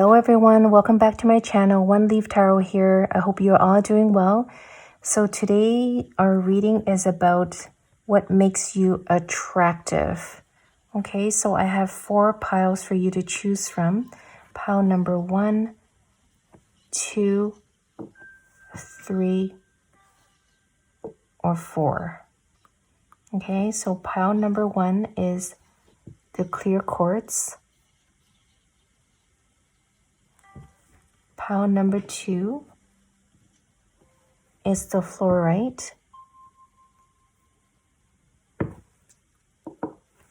Hello everyone, welcome back to my channel. One Leaf Tarot here. I hope you're all doing well. So today our reading is about what makes you attractive. Okay, so I have 4 piles for you to choose from. Pile number 1, 2, 3, or 4. Okay, so pile number 1 is the clear quartz. Pile number 2 is the fluorite.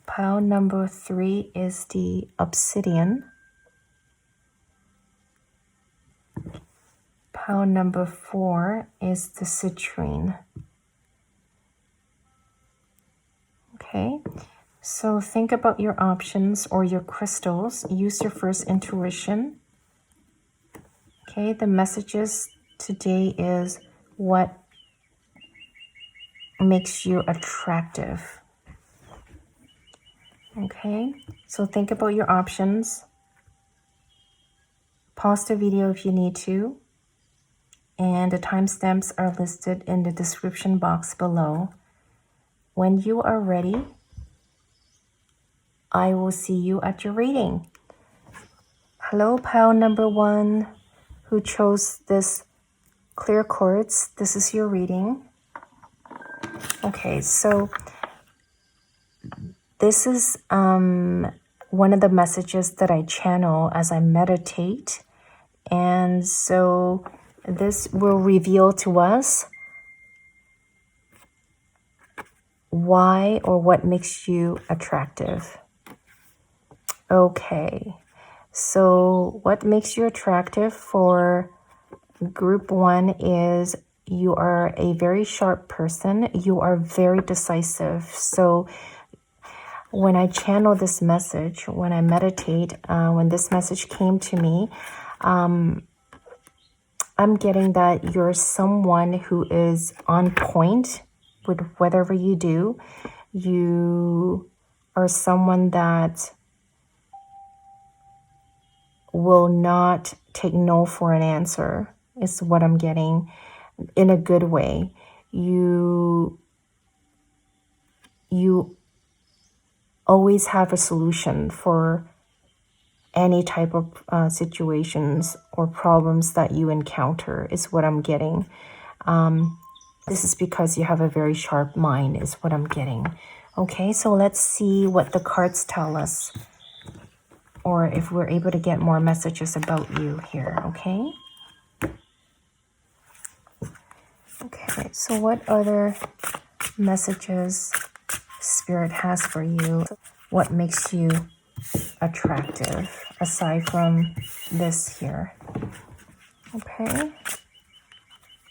Pile number 3 is the obsidian. Pile number 4 is the citrine. Okay, so think about your options or your crystals. Use your first intuition. Okay, the messages today is what makes you attractive. Okay, so think about your options. Pause the video if you need to. And the timestamps are listed in the description box below. When you are ready, I will see you at your reading. Hello, pile number 1 who chose this clear quartz. This is your reading. Okay, so this is one of the messages that I channel as I meditate. And so this will reveal to us why or what makes you attractive. Okay, so what makes you attractive for group 1 is you are a very sharp person. You are very decisive. So when I channel this message, when I meditate, when this message came to me, I'm getting that you're someone who is on point with whatever you do. You are someone that will not take no for an answer, is what I'm getting, in a good way. You always have a solution for any type of situations or problems that you encounter, is what I'm getting. This is because you have a very sharp mind, is what I'm getting. Okay, so let's see what the cards tell us, or if we're able to get more messages about you here, okay? Okay, so what other messages Spirit has for you? What makes you attractive aside from this here? Okay,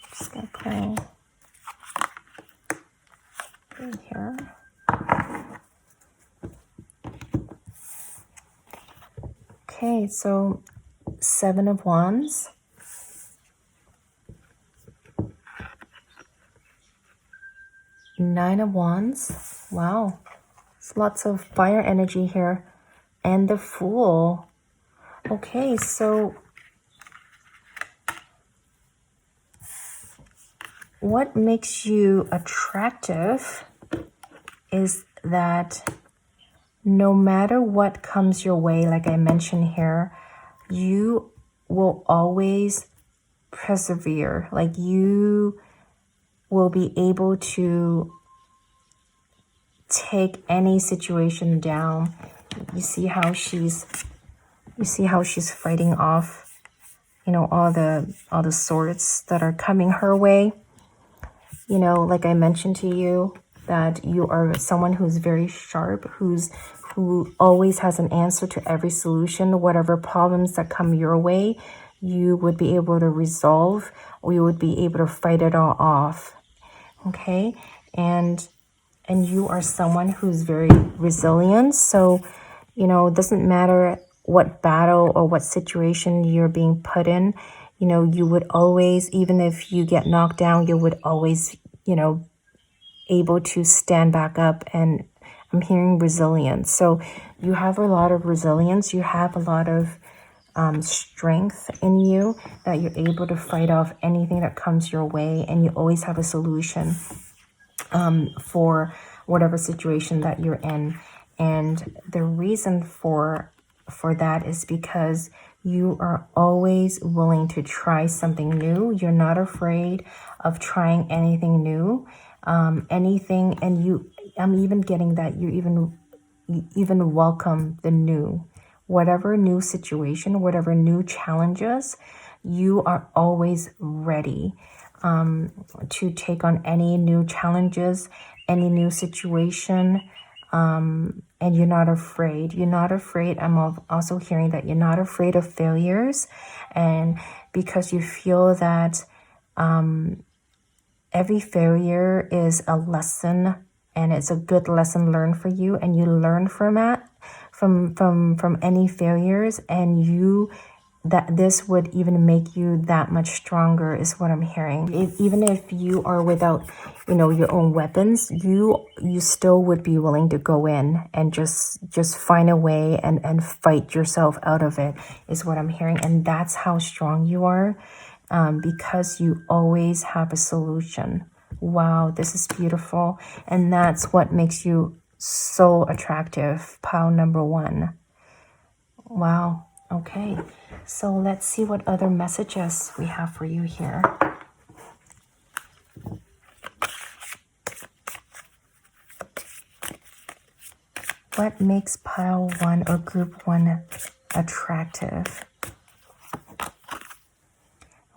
just gonna play in here. Okay, so 7 of Wands, Nine of Wands. Wow, there's lots of fire energy here. And the Fool. Okay, so what makes you attractive is that no matter what comes your way, like I mentioned here, you will always persevere. Like you will be able to take any situation down. You see how she's fighting off, you know, all the swords that are coming her way. You know, like I mentioned to you, that you are someone who's very sharp, who always has an answer to every solution. Whatever problems that come your way, you would be able to resolve, or you would be able to fight it all off. Okay, and you are someone who's very resilient. So, you know, it doesn't matter what battle or what situation you're being put in, you know, you would always, even if you get knocked down, you would always, you know, able to stand back up. And I'm hearing resilience. So you have a lot of resilience. You have a lot of strength in you, that you're able to fight off anything that comes your way, and you always have a solution for whatever situation that you're in. And the reason for that is because you are always willing to try something new. You're not afraid of trying anything new, anything. And I'm even getting that you even welcome the new, whatever new situation, whatever new challenges, you are always ready to take on any new challenges, any new situation, and you're not afraid. You're not afraid. I'm also hearing that you're not afraid of failures, and because you feel that every failure is a lesson, and it's a good lesson learned for you, and you learn from it, from any failures, and that this would even make you that much stronger is what I'm hearing. Even if you are without, your own weapons, you still would be willing to go in and just find a way and fight yourself out of it is what I'm hearing. And that's how strong you are, because you always have a solution. Wow, this is beautiful. And that's what makes you so attractive, pile number 1. Wow. Okay, so let's see what other messages we have for you here. What makes pile 1 or group 1 attractive?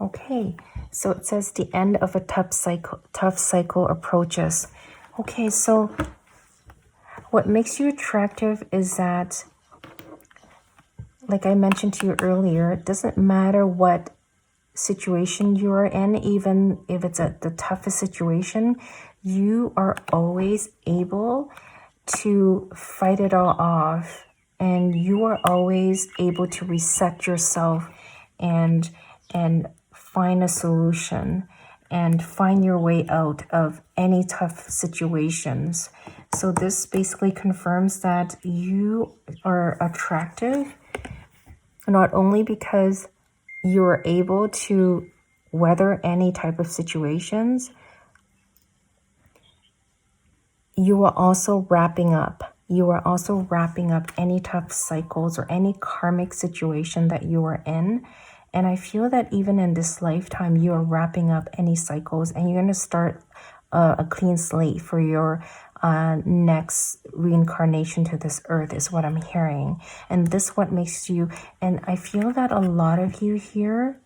Okay, so it says the end of a tough cycle approaches. Okay, so what makes you attractive is that, like I mentioned to you earlier, it doesn't matter what situation you are in, even if it's the toughest situation, you are always able to fight it all off, and you are always able to reset yourself and find a solution and find your way out of any tough situations. So this basically confirms that you are attractive, not only because you are able to weather any type of situations, you are also wrapping up. You are also wrapping up any tough cycles or any karmic situation that you are in. And I feel that even in this lifetime, you are wrapping up any cycles, and you're going to start a clean slate for your next reincarnation to this earth is what I'm hearing. And this what makes you, and I feel that a lot of you here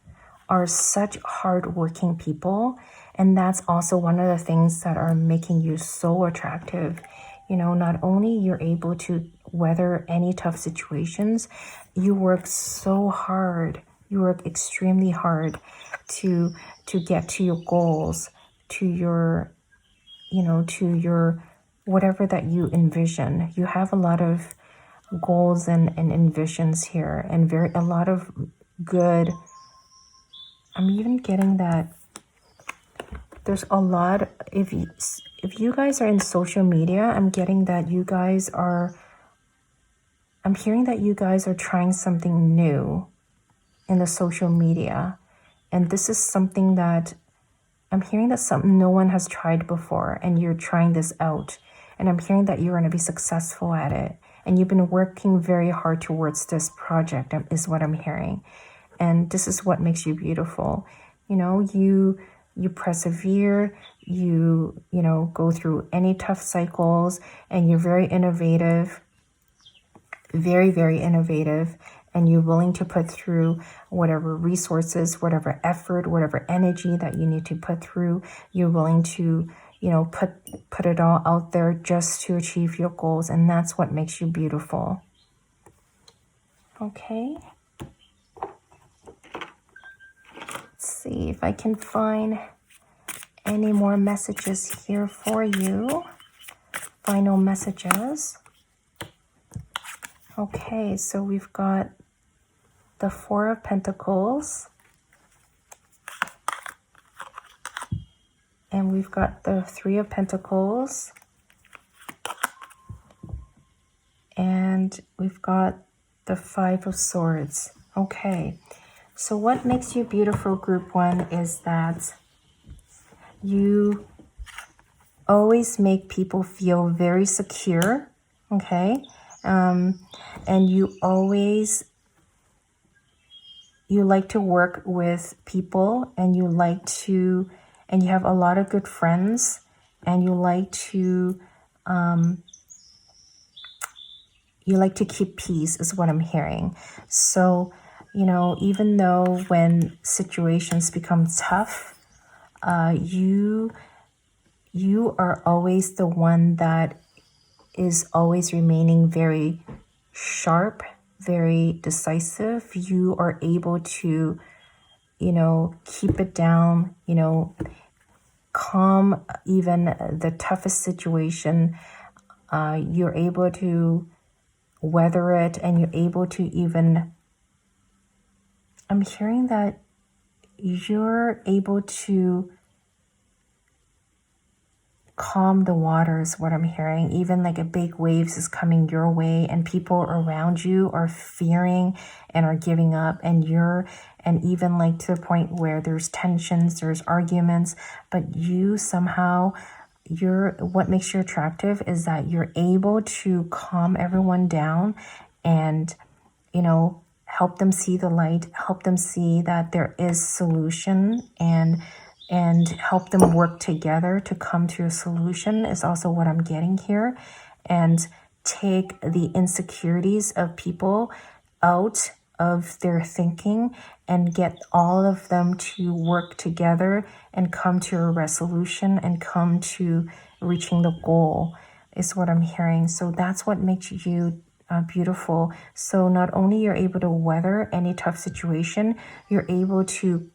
are such hardworking people, and that's also one of the things that are making you so attractive. Not only you're able to weather any tough situations, you work so hard. You work extremely hard to get to your goals, to your whatever that you envision. You have a lot of goals and envisions here, and a lot of good. I'm even getting that there's a lot. If you guys are in social media, I'm getting that I'm hearing that you guys are trying something new in the social media, and this is something that I'm hearing that something no one has tried before, and you're trying this out, and I'm hearing that you're going to be successful at it, and you've been working very hard towards this project is what I'm hearing. And this is what makes you beautiful. You persevere, you go through any tough cycles, and you're very innovative, very, very innovative, and you're willing to put through whatever resources, whatever effort, whatever energy that you need to put through. You're willing to, put it all out there just to achieve your goals, and that's what makes you beautiful. Okay. Let's see if I can find any more messages here for you. Final messages. Okay, so we've got the 4 of Pentacles, and we've got the 3 of Pentacles, and we've got the 5 of Swords. Okay, so what makes you beautiful, group 1, is that you always make people feel very secure, okay? And you like to work with people, and you have a lot of good friends, and you like to keep peace, is what I'm hearing. So, even though when situations become tough, you are always the one that is always remaining very sharp, very decisive. You are able to, keep it down, calm even the toughest situation. You're able to weather it, and you're able to even, I'm hearing that you're able to calm the waters, what I'm hearing. Even like a big waves is coming your way, and people around you are fearing and are giving up, and even like to the point where there's tensions, there's arguments, but you somehow, what makes you attractive is that you're able to calm everyone down, and help them see the light, help them see that there is solution, and help them work together to come to a solution is also what I'm getting here. And take the insecurities of people out of their thinking, and get all of them to work together and come to a resolution and come to reaching the goal, is what I'm hearing. So that's what makes you beautiful. So not only you're able to weather any tough situation, you're able to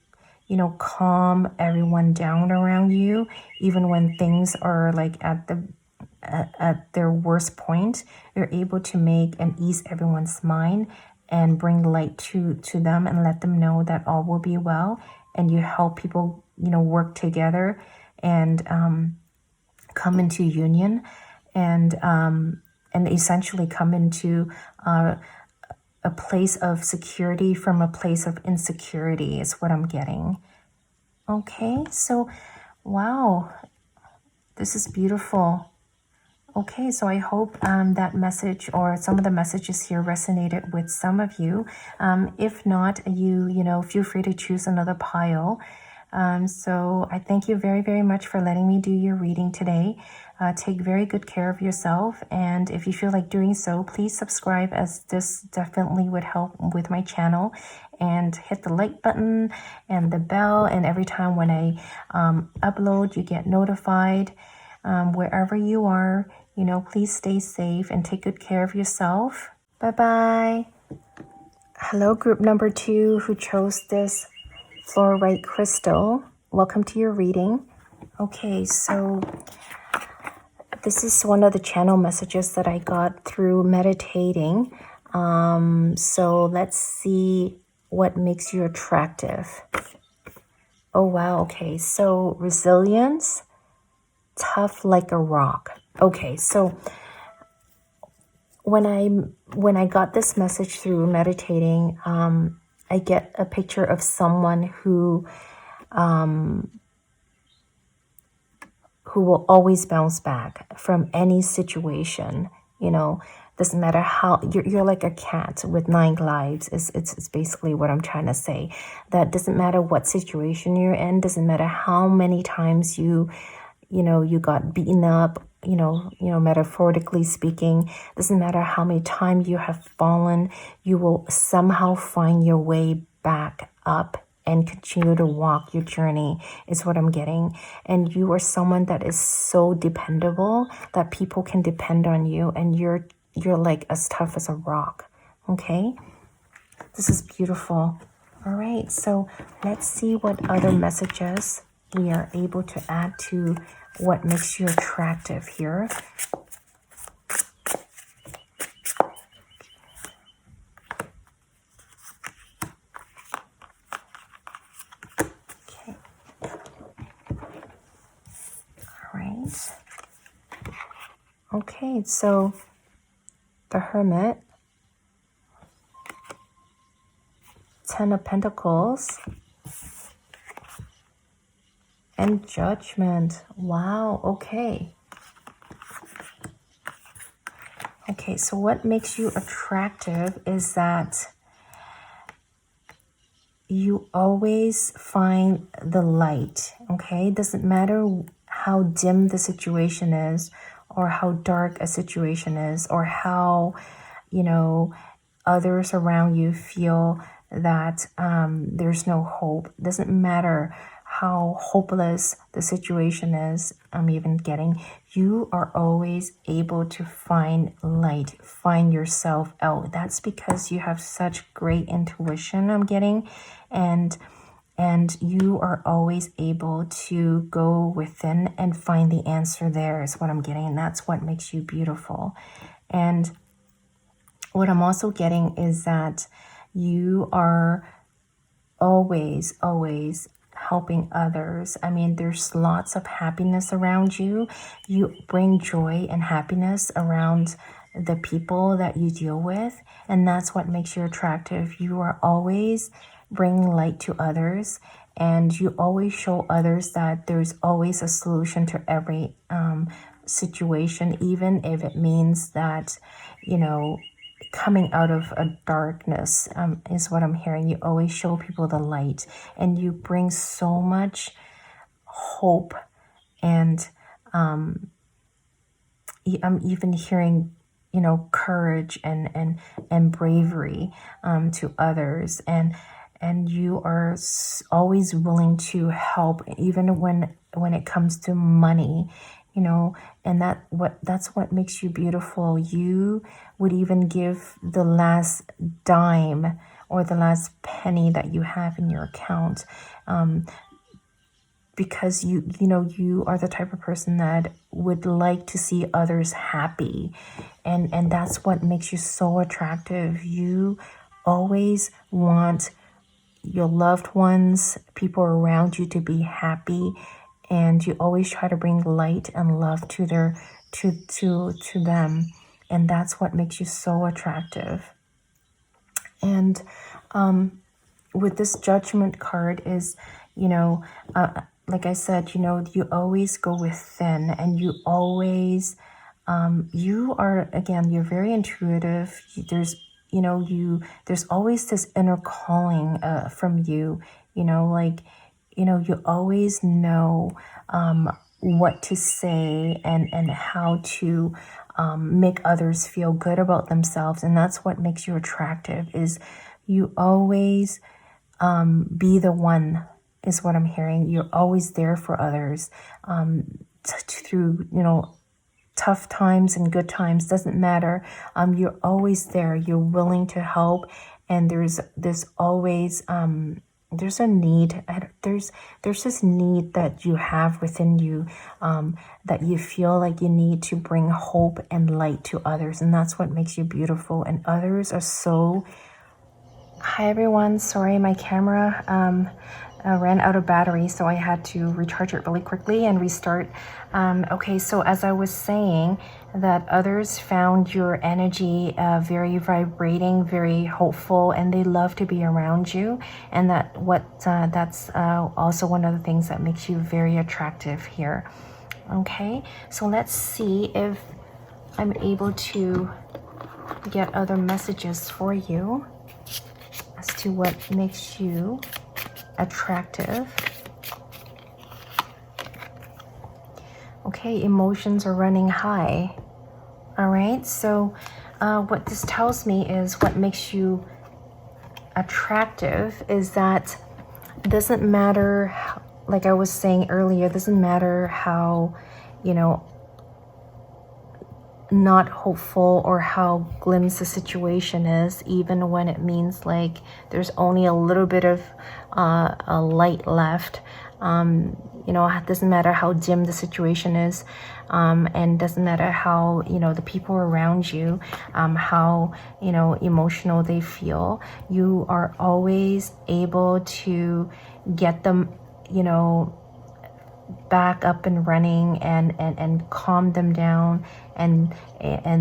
calm everyone down around you, even when things are like at their worst point. You're able to make and ease everyone's mind, and bring light to them, and let them know that all will be well. And you help people work together, and come into union, and essentially come into a place of security from a place of insecurity, is what I'm getting. Okay, so wow, this is beautiful. Okay, so I hope that message, or some of the messages here, resonated with some of you. If not, feel free to choose another pile. So I thank you very, very much for letting me do your reading today. Take very good care of yourself, and if you feel like doing so, please subscribe, as this definitely would help with my channel. And hit the like button and the bell, and every time when I upload, you get notified. Wherever you are, please stay safe and take good care of yourself. Bye-bye. Hello, group number 2 who chose this fluorite crystal. Welcome to your reading. Okay, so this is one of the channel messages that I got through meditating. So let's see what makes you attractive. Oh, wow. Okay, so resilience, tough like a rock. Okay, so when I got this message through meditating, I get a picture of someone who will always bounce back from any situation. Doesn't matter how, you're like a cat with 9 lives. It's basically what I'm trying to say. That doesn't matter what situation you're in, doesn't matter how many times you got beaten up, metaphorically speaking, doesn't matter how many times you have fallen, you will somehow find your way back up and continue to walk your journey, is what I'm getting. And you are someone that is so dependable that people can depend on you, and you're like as tough as a rock. Okay, this is beautiful. All right, so let's see what other messages we are able to add to what makes you attractive here. Okay. All right. Okay, so the Hermit, Ten of Pentacles. And Judgment. Wow, okay. Okay, so what makes you attractive is that you always find the light, okay? It doesn't matter how dim the situation is or how dark a situation is or how, you know, others around you feel that there's no hope. It doesn't matter how hopeless the situation is. I'm even getting, you are always able to find light, find yourself out. That's because you have such great intuition, I'm getting, and you are always able to go within and find the answer. There is what I'm getting, and that's what makes you beautiful. And what I'm also getting is that you are always helping others. I mean, there's lots of happiness around you. You bring joy and happiness around the people that you deal with, and that's what makes you attractive. You are always bringing light to others, and you always show others that there's always a solution to every situation, even if it means that, you know, coming out of a darkness is what I'm hearing. You always show people the light, and you bring so much hope. And I'm even hearing, you know, courage and bravery to others, and you are always willing to help, even when it comes to money, you know, and that's what makes you beautiful. You would even give the last dime or the last penny that you have in your account, because you know, you are the type of person that would like to see others happy, and that's what makes you so attractive. You always want your loved ones, people around you, to be happy, and you always try to bring light and love to them, and that's what makes you so attractive. And with this Judgment card is, you know, like I said, you know, you always go within, and you always you are, again, you're very intuitive. There's, you know, there's always this inner calling from you, you know, like, you know, you always know what to say and how to make others feel good about themselves. And that's what makes you attractive, is you always be the one, is what I'm hearing. You're always there for others through, you know, tough times and good times, doesn't matter. You're always there. You're willing to help, and there's always there's a need. There's this need that you have within you, that you feel like you need to bring hope and light to others, and that's what makes you beautiful. And others are so. Hi everyone. Sorry, my camera ran out of battery, so I had to recharge it really quickly and restart. Okay, so as I was saying, that others found your energy very vibrating, very hopeful, and they love to be around you. And that's also one of the things that makes you very attractive here. Okay, so let's see if I'm able to get other messages for you as to what makes you attractive. Okay, emotions are running high. All right, so what this tells me is what makes you attractive is that it doesn't matter, like I was saying earlier, it doesn't matter how, you know, not hopeful or how glim the situation is, even when it means like there's only a little bit of a light left. You know, it doesn't matter how dim the situation is, and doesn't matter how, you know, the people around you, how, you know, emotional they feel. You are always able to get them, you know, back up and running and calm them down and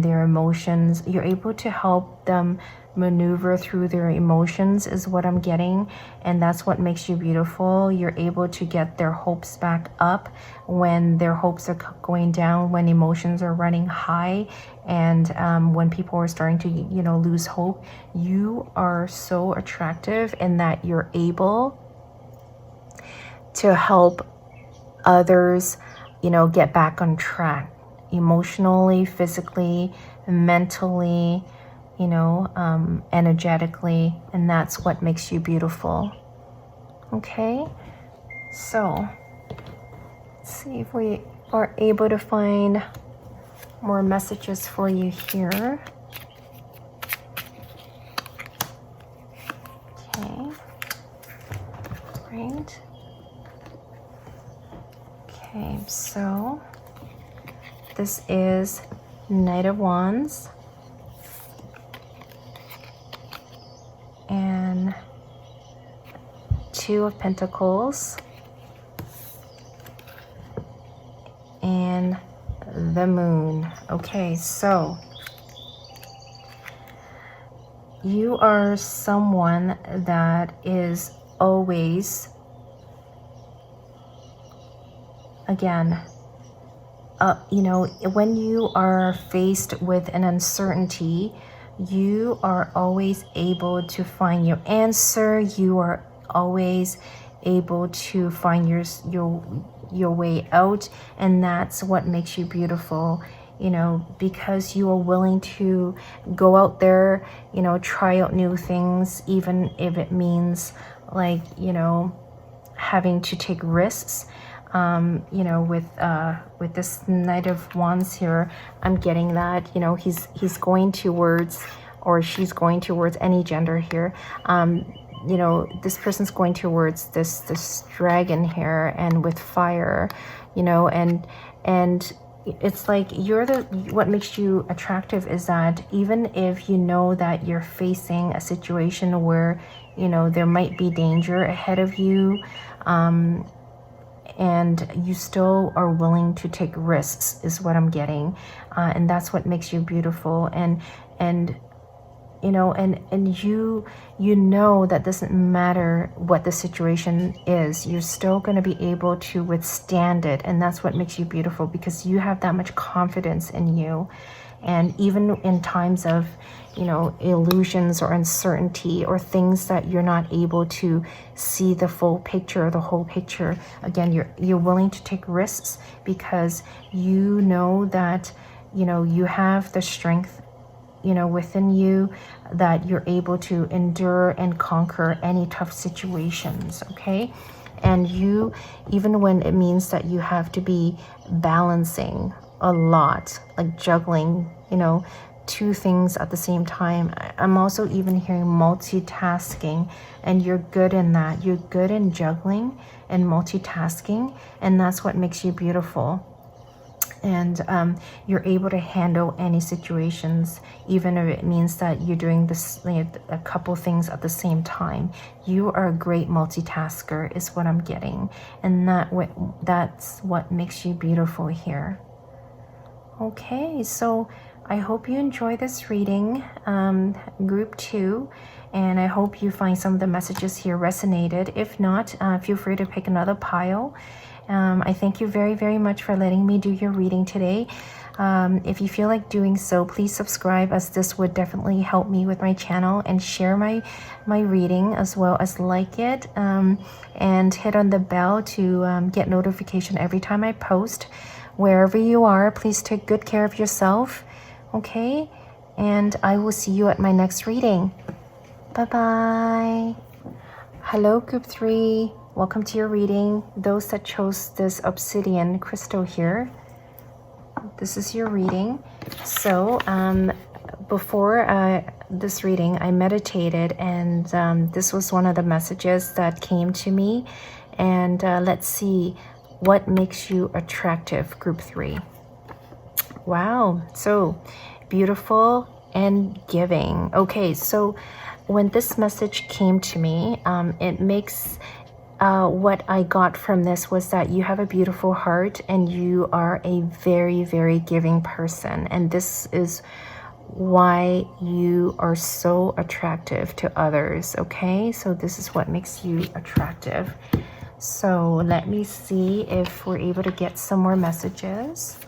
their emotions. You're able to help them maneuver through their emotions is what I'm getting, and that's what makes you beautiful. You're able to get their hopes back up when their hopes are going down, when emotions are running high, and when people are starting to, you know, lose hope. You are so attractive in that you're able to help others, you know, get back on track emotionally, physically, mentally, you know, energetically, and that's what makes you beautiful. Okay, so let's see if we are able to find more messages for you here. Okay, great. Okay, so this is Knight of Wands and Two of Pentacles and the Moon. Okay, so you are someone that is always, again, you know, when you are faced with an uncertainty, you are always able to find your answer. You are always able to find your way out, and that's what makes you beautiful, you know, because you are willing to go out there, you know, try out new things, even if it means, like, you know, having to take risks. You know, with this Knight of Wands here, I'm getting that, you know, he's going towards, or she's going towards, any gender here. You know, this person's going towards this dragon here, and with fire, you know, and it's like what makes you attractive is that even if you know that you're facing a situation where, you know, there might be danger ahead of you, and you still are willing to take risks is what I'm getting, and that's what makes you beautiful. And you know, and you know that doesn't matter what the situation is, you're still going to be able to withstand it, and that's what makes you beautiful, because you have that much confidence in you. And even in times of, you know, illusions or uncertainty or things that you're not able to see the full picture or the whole picture, again, you're willing to take risks because you know that, you know, you have the strength, you know, within you, that you're able to endure and conquer any tough situations. Okay, and you, even when it means that you have to be balancing a lot, like juggling, you know, two things at the same time. I'm also even hearing multitasking, and you're good in that. You're good in juggling and multitasking, and that's what makes you beautiful. And you're able to handle any situations, even if it means that you're doing this, like, a couple things at the same time. You are a great multitasker is what I'm getting, and that's what makes you beautiful here. Okay, so I hope you enjoy this reading, group 2, and I hope you find some of the messages here resonated. If not, feel free to pick another pile. I thank you very, very much for letting me do your reading today. If you feel like doing so, please subscribe, as this would definitely help me with my channel, and share my reading, as well as like it, and hit on the bell to get notification every time I post. Wherever you are, please take good care of yourself, okay? And I will see you at my next reading. Bye-bye. Hello, group 3. Welcome to your reading. Those that chose this obsidian crystal here, this is your reading. So before this reading, I meditated, and this was one of the messages that came to me. And let's see, what makes you attractive, group 3? Wow, so beautiful and giving. Okay, so when this message came to me, it makes what I got from this was that you have a beautiful heart and you are a very, very giving person. And this is why you are so attractive to others, okay? So this is what makes you attractive. So let me see if we're able to get some more messages.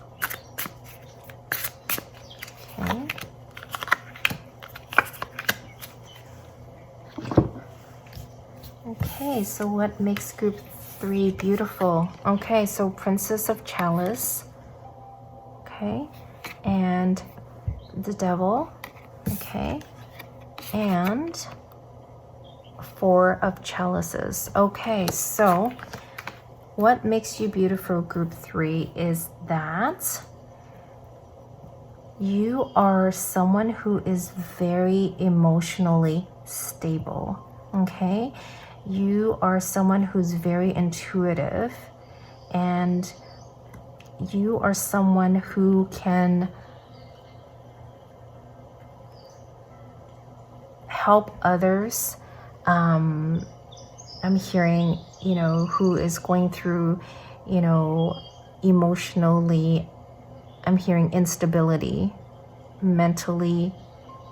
Okay. Okay, so what makes group 3 beautiful? Okay, so Princess of Chalice. Okay, and the Devil. Okay, and Four of Chalices. Okay, so what makes you beautiful, group 3, is that you are someone who is very emotionally stable. Okay, you are someone who's very intuitive, and you are someone who can help others. I'm hearing, you know, who is going through, you know, emotionally, I'm hearing instability, mentally,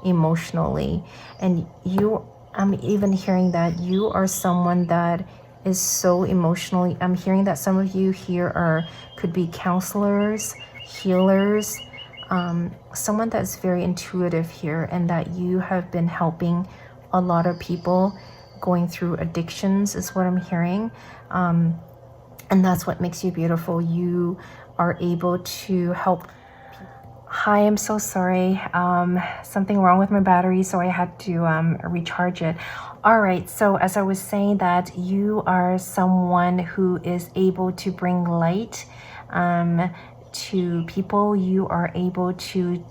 emotionally. And you, I'm even hearing that you are someone that is so emotionally, I'm hearing that some of you here could be counselors, healers, someone that's very intuitive here, and that you have been helping a lot of people going through addictions is what I'm hearing. And that's what makes you beautiful. You are able to help. Hi, I'm so sorry. Something wrong with my battery, so I had to recharge it. All right, so as I was saying, that you are someone who is able to bring light to people. You are able to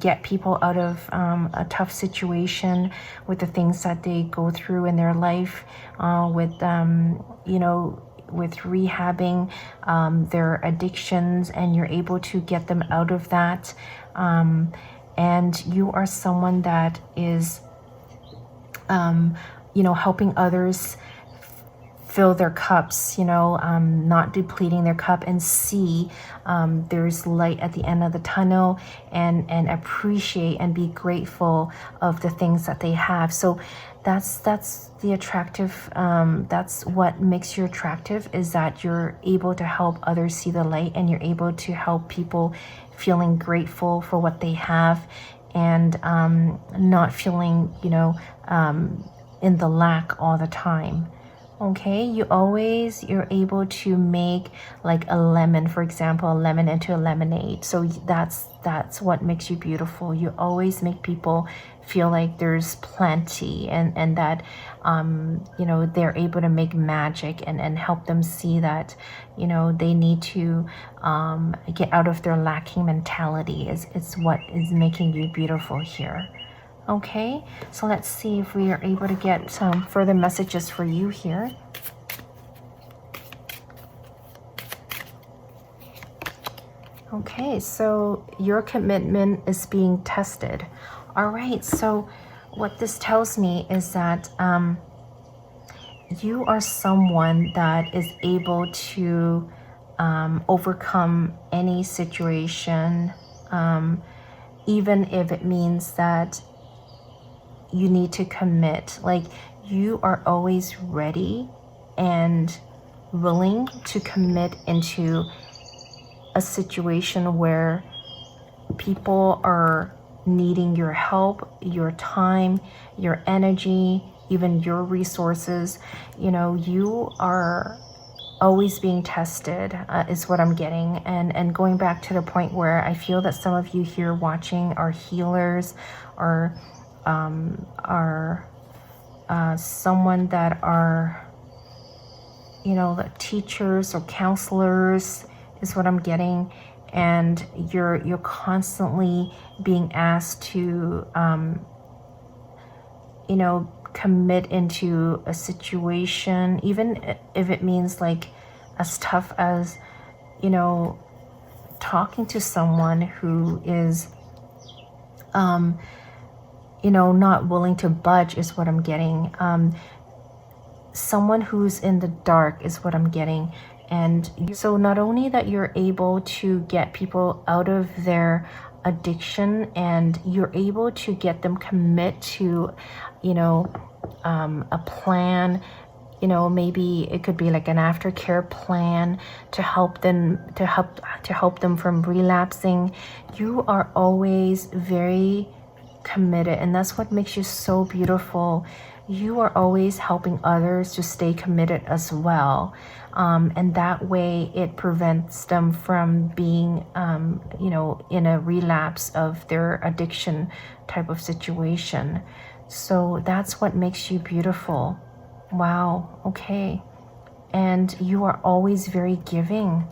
get people out of a tough situation with the things that they go through in their life, with you know, with rehabbing their addictions, and you're able to get them out of that. And you are someone that is, you know, helping others fill their cups, you know, not depleting their cup, and see there's light at the end of the tunnel, and appreciate and be grateful of the things that they have. So that's the attractive, that's what makes you attractive, is that you're able to help others see the light, and you're able to help people feeling grateful for what they have, and not feeling, you know, in the lack all the time. Okay, you're able to make like a lemon, for example, a lemon into a lemonade. So that's what makes you beautiful. You always make people feel like there's plenty, and that you know, they're able to make magic, and help them see that, you know, they need to get out of their lacking mentality. Is what is making you beautiful here. Okay, so let's see if we are able to get some further messages for you here. Okay, so your commitment is being tested. All right, so what this tells me is that you are someone that is able to overcome any situation, even if it means that you need to commit. Like, you are always ready and willing to commit into a situation where people are needing your help, your time, your energy, even your resources. You know, you are always being tested, is what I'm getting. And going back to the point where I feel that some of you here watching are healers, or someone that are, you know, the teachers or counselors is what I'm getting. And you're constantly being asked to you know, commit into a situation, even if it means like as tough as, you know, talking to someone who is you know, not willing to budge, is what I'm getting. someone who's in the dark is what I'm getting. And so not only that you're able to get people out of their addiction, and you're able to get them commit to, you know, a plan, you know, maybe it could be like an aftercare plan to help them, to help them from relapsing. You are always very committed, and that's what makes you so beautiful. You are always helping others to stay committed as well, and that way it prevents them from being you know, in a relapse of their addiction type of situation. So that's what makes you beautiful. Wow. Okay. And you are always very giving.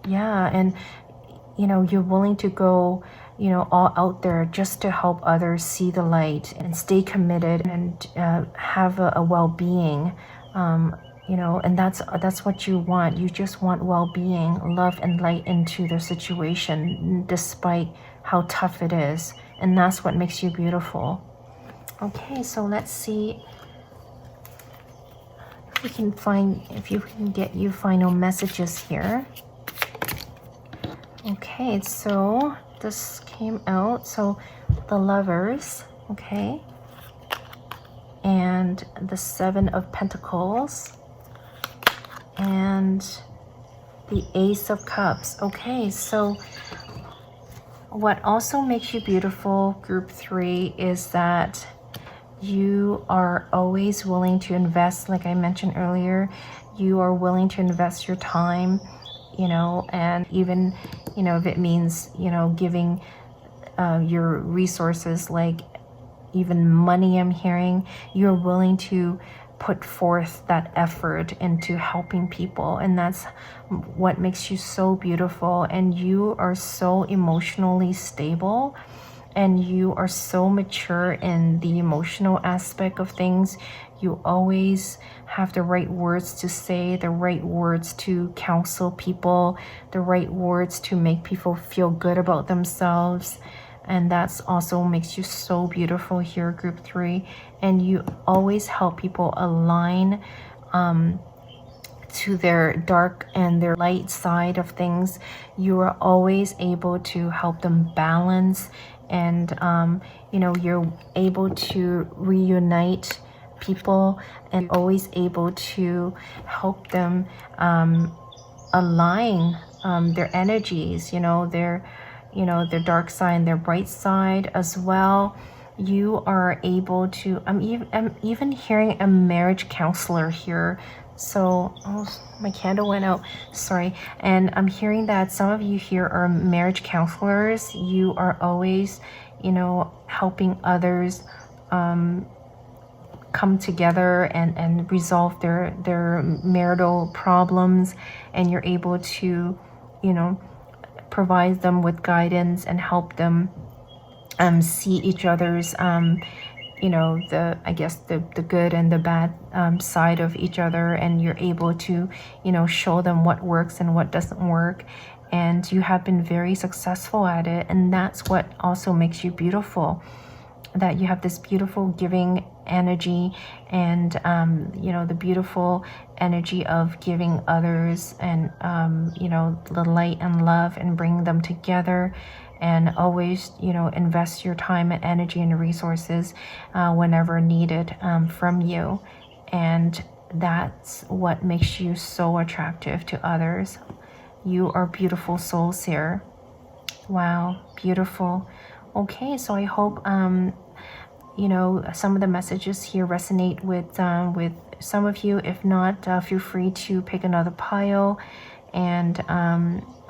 Yeah. And you know, you're willing to go, you know, all out there just to help others see the light and stay committed and have a well-being, you know, and that's what you want. You just want well-being, love and light into their situation despite how tough it is, and that's what makes you beautiful. Okay, so let's see if we can find, if you can get you final messages here. Okay, so this came out. So the Lovers, okay, and the Seven of Pentacles, and the Ace of Cups. Okay, so what also makes you beautiful, group 3, is that you are always willing to invest. Like I mentioned earlier, you are willing to invest your time, you know, and even, you know, if it means, you know, giving your resources, like even money, I'm hearing, you're willing to put forth that effort into helping people, and that's what makes you so beautiful. And you are so emotionally stable, and you are so mature in the emotional aspect of things. You always have the right words to say, the right words to counsel people, the right words to make people feel good about themselves. And that's also makes you so beautiful here, group 3. And you always help people align to their dark and their light side of things. You are always able to help them balance, and you know, you're able to reunite people, and always able to help them align their energies, you know, their dark side, their bright side as well. You are able to, I'm even hearing a marriage counselor here. So, oh, my candle went out, sorry. And I'm hearing that some of you here are marriage counselors. You are always, you know, helping others come together and resolve their marital problems, and you're able to, you know, provide them with guidance and help them see each other's you know, I guess the good and the bad side of each other, and you're able to, you know, show them what works and what doesn't work, and you have been very successful at it. And that's what also makes you beautiful, that you have this beautiful giving energy, and you know, the beautiful energy of giving others, and you know, the light and love, and bring them together, and always, you know, invest your time and energy and resources whenever needed from you. And that's what makes you so attractive to others. You are beautiful souls here. Wow, beautiful. Okay, so I hope you know, some of the messages here resonate with some of you. If not, feel free to pick another pile. And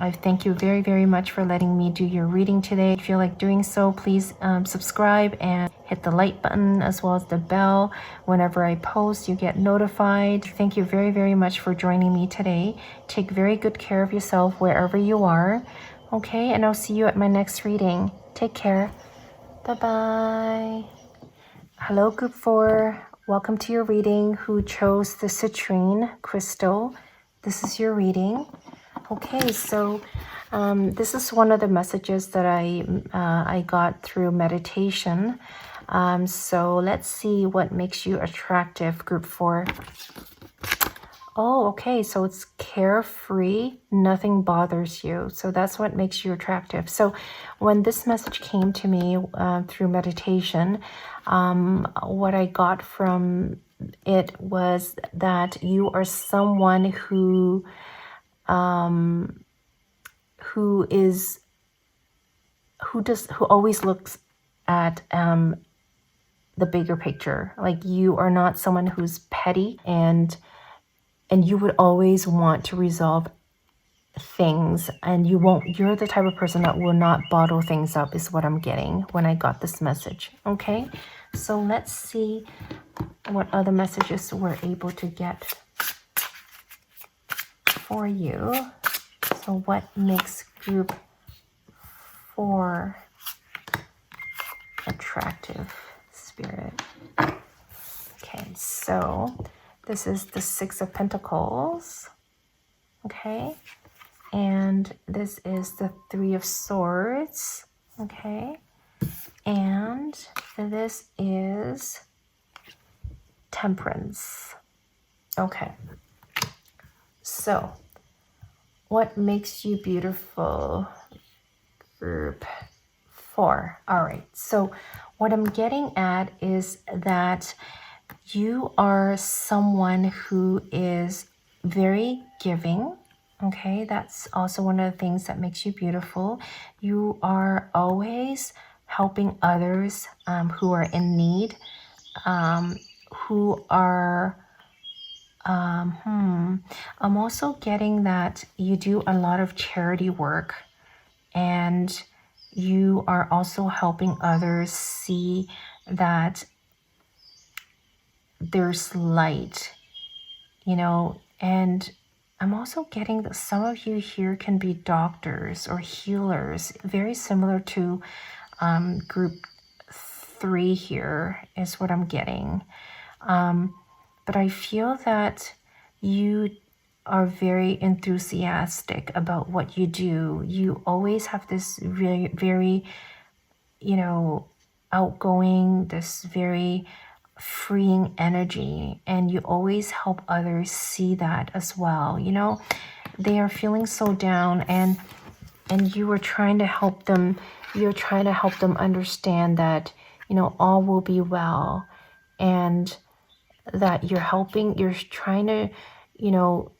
I thank you very, very much for letting me do your reading today. If you feel like doing so, please subscribe and hit the like button, as well as the bell. Whenever I post, you get notified. Thank you very, very much for joining me today. Take very good care of yourself wherever you are. Okay, and I'll see you at my next reading. Take care. Bye-bye. Hello, group 4. Welcome to your reading. Who chose the citrine crystal? This is your reading. Okay, so this is one of the messages that I got through meditation. So let's see what makes you attractive, group 4. Oh, okay. So it's carefree. Nothing bothers you. So that's what makes you attractive. So when this message came to me through meditation, what I got from it was that you are someone who always looks at the bigger picture. Like you are not someone who's petty, and you would always want to resolve things, and you're the type of person that will not bottle things up, is what I'm getting when I got this message. Okay, so let's see what other messages we're able to get for you. So what makes group 4 attractive, Spirit? Okay, so this is the 6 of Pentacles. Okay, and this is the 3 of Swords. Okay, and this is Temperance. Okay, so what makes you beautiful, group 4? All right, so what I'm getting at is that you are someone who is very giving. Okay, that's also one of the things that makes you beautiful. You are always helping others who are in need, who are I'm also getting that you do a lot of charity work, and you are also helping others see that there's light, and I'm also getting that some of you here can be doctors or healers, very similar to group 3 here is what I'm getting. But I feel that you are very enthusiastic about what you do. You always have this very, very, outgoing, this very freeing energy, and you always help others see that as well. They are feeling so down, and you are trying to help them. You're trying to help them understand that all will be well, and that you're trying to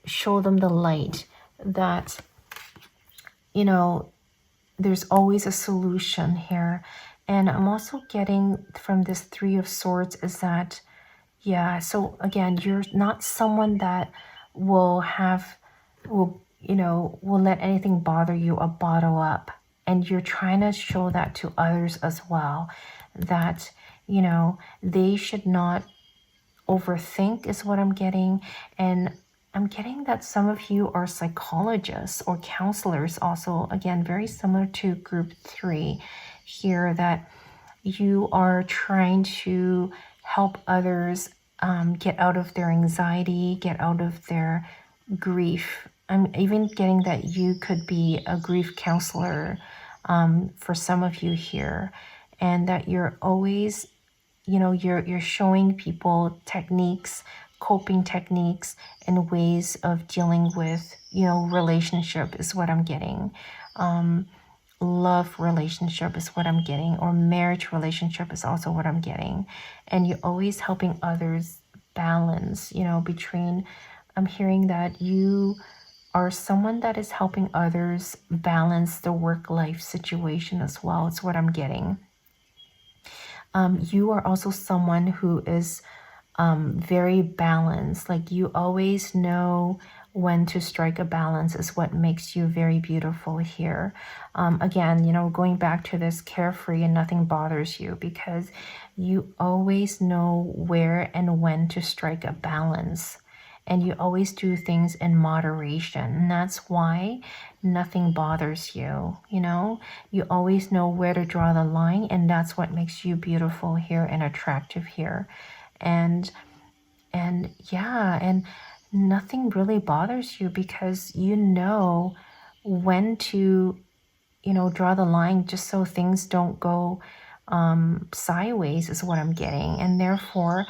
show them the light, that there's always a solution here. And I'm also getting from this 3 of Swords is that, yeah, so again, you're not someone that will let anything bother you or bottle up. And you're trying to show that to others as well, that, they should not overthink, is what I'm getting. And I'm getting that some of you are psychologists or counselors also, again, very similar to group 3 here, that you are trying to help others get out of their anxiety, get out of their grief. I'm even getting that you could be a grief counselor for some of you here, and that you're always you're showing people techniques, coping techniques, and ways of dealing with relationship is what I'm getting. Love relationship is what I'm getting, or marriage relationship is also what I'm getting. And you're always helping others balance, between, I'm hearing that you are someone that is helping others balance the work-life situation as well. It's what I'm getting. You are also someone who is very balanced. Like you always know when to strike a balance is what makes you very beautiful here. Again, going back to this carefree and nothing bothers you, because you always know where and when to strike a balance. And you always do things in moderation. And that's why nothing bothers you, You always know where to draw the line, and that's what makes you beautiful here and attractive here. And yeah, and nothing really bothers you, because you know when to, draw the line, just so things don't go sideways is what I'm getting. And therefore,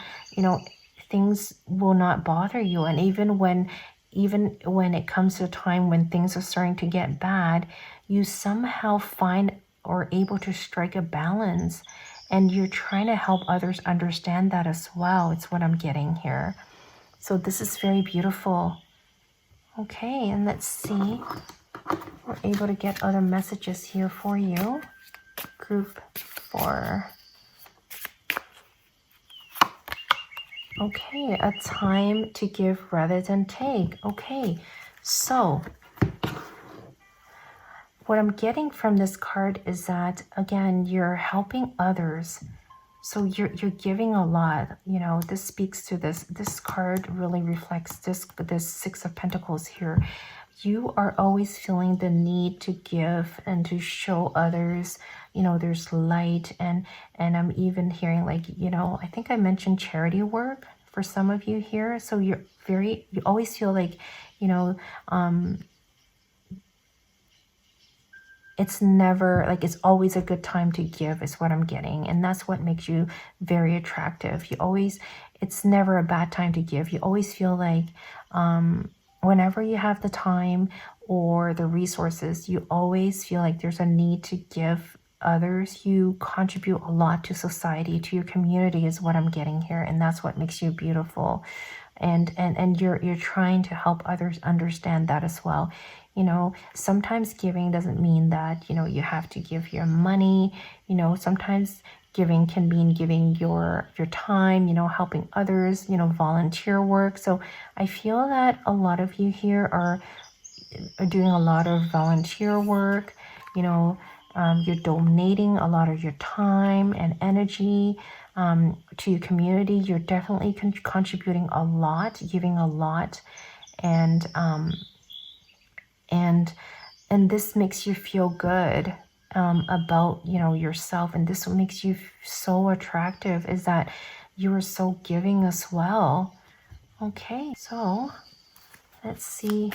things will not bother you. And even when it comes to a time when things are starting to get bad, you somehow find or able to strike a balance, and you're trying to help others understand that as well. It's what I'm getting here. So this is very beautiful. Okay, and let's see. We're able to get other messages here for you. Group 4. Okay, a time to give rather than take. Okay, so what I'm getting from this card is that, again, you're helping others. So you're giving a lot. You know, this speaks to this. This card really reflects this Six of Pentacles here. You are always feeling the need to give and to show others, you know, there's light. And I'm even hearing, like, you know, I think I mentioned charity work for some of you here. So you always feel like, you know, it's never like, it's always a good time to give is what I'm getting. And that's what makes you very attractive. It's never a bad time to give. You always feel like, whenever you have the time or the resources, you always feel like there's a need to give others. You contribute a lot to society, to your community is what I'm getting here. And that's what makes you beautiful. And you're trying to help others understand that as well. You know, sometimes giving doesn't mean that, you know, you have to give your money. You know, sometimes giving can mean giving your time, you know, helping others, you know, volunteer work. So I feel that a lot of you here are doing a lot of volunteer work. You know, you're donating a lot of your time and energy to your community. You're definitely contributing a lot, giving a lot, and this makes you feel good about, you know, yourself. And this makes you so attractive, is that you are so giving as well. Okay, so let's see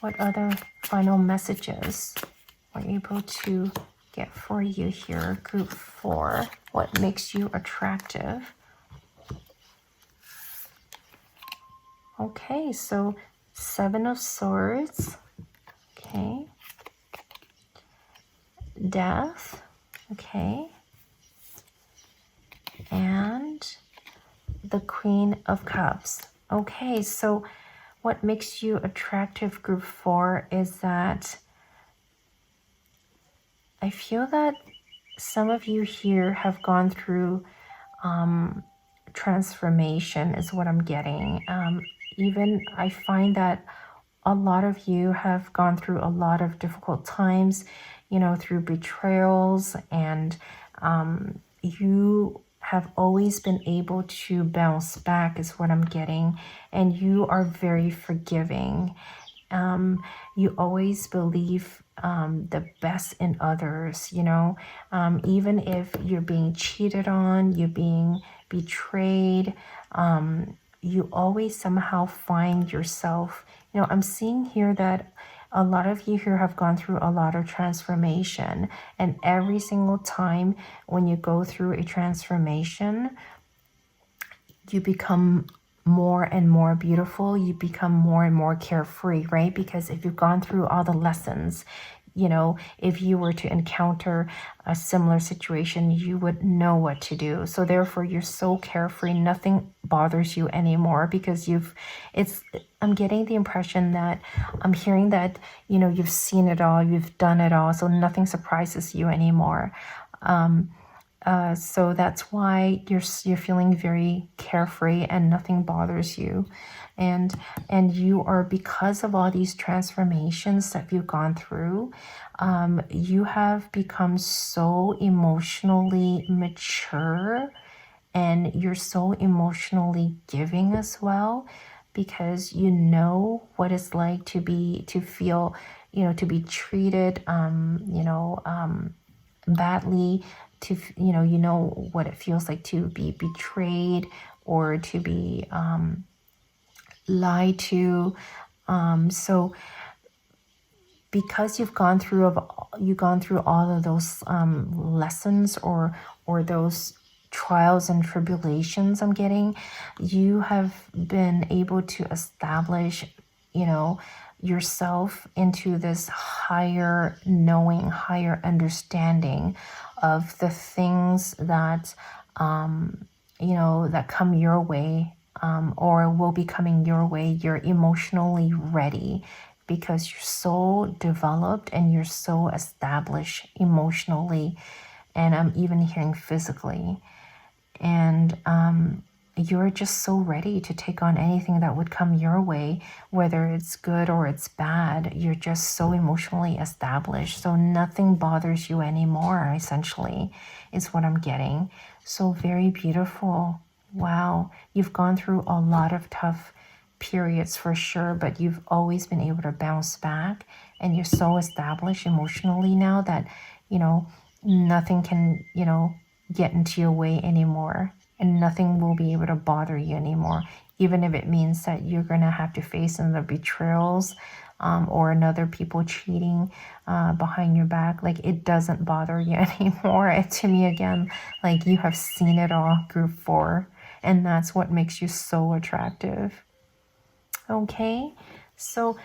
what other final messages we're able to get for you here. Group 4, what makes you attractive? Okay, so 7 of Swords. Okay. Death. Okay. And the Queen of Cups. Okay, so what makes you attractive, group 4, is that I feel that some of you here have gone through transformation is what I'm getting. Even I find that a lot of you have gone through a lot of difficult times, you know, through betrayals, and you have always been able to bounce back is what I'm getting. And you are very forgiving. You always believe the best in others, you know, even if you're being cheated on, you're being betrayed, you always somehow find yourself, you know, I'm seeing here that a lot of you here have gone through a lot of transformation, and every single time when you go through a transformation, you become more and more beautiful, you become more and more carefree, right? Because if you've gone through all the lessons, you know, if you were to encounter a similar situation, you would know what to do. So therefore, you're so carefree, nothing bothers you anymore, because I'm getting the impression that I'm hearing that, you know, you've seen it all, you've done it all, so nothing surprises you anymore. So that's why you're feeling very carefree and nothing bothers you. And you are, because of all these transformations that you've gone through, you have become so emotionally mature, and you're so emotionally giving as well, because you know what it's like to feel, you know, to be treated, badly, you know what it feels like to be betrayed or to be lied to. So because you've gone through all of those lessons or those trials and tribulations I'm getting, you have been able to establish, you know, yourself into this higher knowing, higher understanding of the things that, you know, that come your way, or will be coming your way. You're emotionally ready because you're so developed and you're so established emotionally, and I'm even hearing physically. And you're just so ready to take on anything that would come your way, whether it's good or it's bad. You're just so emotionally established, so nothing bothers you anymore, essentially, is what I'm getting. So very beautiful. Wow, you've gone through a lot of tough periods for sure, but you've always been able to bounce back, and you're so established emotionally now that, you know, nothing can, you know, get into your way anymore, and nothing will be able to bother you anymore, even if it means that you're going to have to face another betrayals, or another people cheating behind your back. Like, it doesn't bother you anymore. To me, again, like, you have seen it all, group 4, and that's what makes you so attractive. Okay, so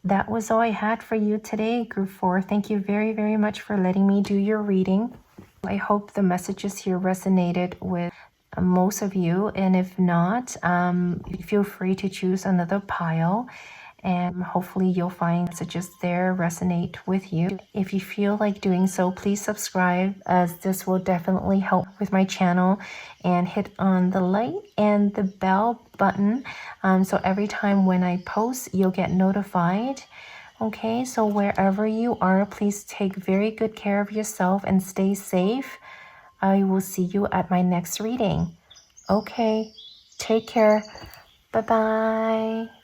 that was all I had for you today, group 4. Thank you very, very much for letting me do your reading. I hope the messages here resonated with most of you, and if not, feel free to choose another pile, and hopefully you'll find messages there resonate with you. If you feel like doing so, please subscribe, as this will definitely help with my channel, and hit on the like and the bell button, so every time when I post, you'll get notified. Okay, so wherever you are, please take very good care of yourself and stay safe. I will see you at my next reading. Okay, take care. Bye-bye.